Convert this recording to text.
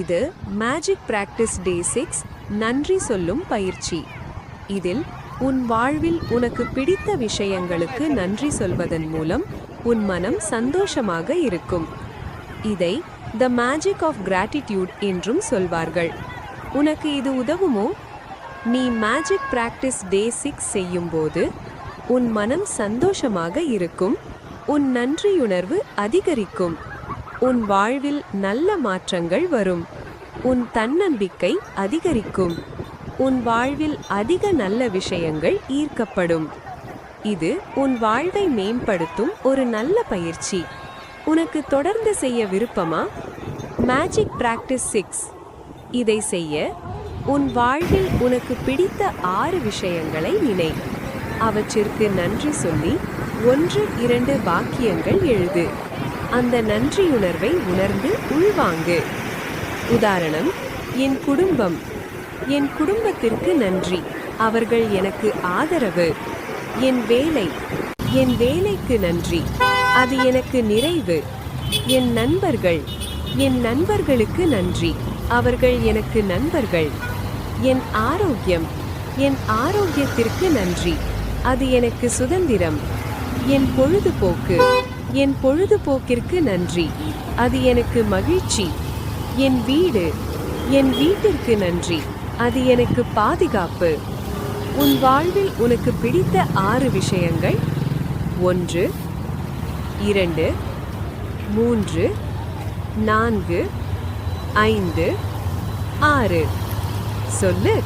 இது magic practice டே 6 நன்றி சொல்லும் பயிற்சி. இதில் உன் வாழ்வில் உனக்கு பிடித்த விஷயங்களுக்கு நன்றி சொல்வதன் மூலம் உன் மனம் சந்தோஷமாக இருக்கும். இதை த மேஜிக் ஆஃப் கிராட்டிடியூட் என்றும் சொல்வார்கள். உனக்கு இது உதவுமோ? நீ மேஜிக் பிராக்டிஸ் டே 6 செய்யும்போது உன் மனம் சந்தோஷமாக இருக்கும், உன் நன்றியுணர்வு அதிகரிக்கும், உன் வாழ்வில் நல்ல மாற்றங்கள் வரும், உன் தன்னம்பிக்கை அதிகரிக்கும், உன் வாழ்வில் அதிக நல்ல விஷயங்கள் ஈர்க்கப்படும். இது உன் வாழ்வை மேம்படுத்தும் ஒரு நல்ல பயிற்சி. உனக்கு தொடர்ந்து செய்ய விருப்பமா? மேஜிக் பிராக்டிஸ் 6 இதை செய்ய உன் வாழ்வில் உனக்கு பிடித்த 6 விஷயங்களை நினை. அவற்றிற்கு நன்றி சொல்லி 1-2 வாக்கியங்கள் எழுது. அந்த நன்றியுணர்வை உணர்ந்து உள்வாங்கு. உதாரணம், என் குடும்பம். என் குடும்பத்திற்கு நன்றி, அவர்கள் எனக்கு ஆதரவு. என் வேலை. என் வேலைக்கு நன்றி, அது எனக்கு நிறைவு. என் நண்பர்கள். என் நண்பர்களுக்கு நன்றி, அவர்கள் எனக்கு நண்பர்கள். என் ஆரோக்கியம். என் ஆரோக்கியத்திற்கு நன்றி, அது எனக்கு சுதந்திரம். என் பொழுதுபோக்கு. என் பொழுதுபோக்கிற்கு நன்றி, அது எனக்கு மகிழ்ச்சி. என் வீடு. என் வீட்டிற்கு நன்றி, அது எனக்கு பாதுகாப்பு. உன் வாழ்வில் உனக்கு பிடித்த 6 விஷயங்கள் 1, 2, 3, 4, 5, 6 சொல்லு.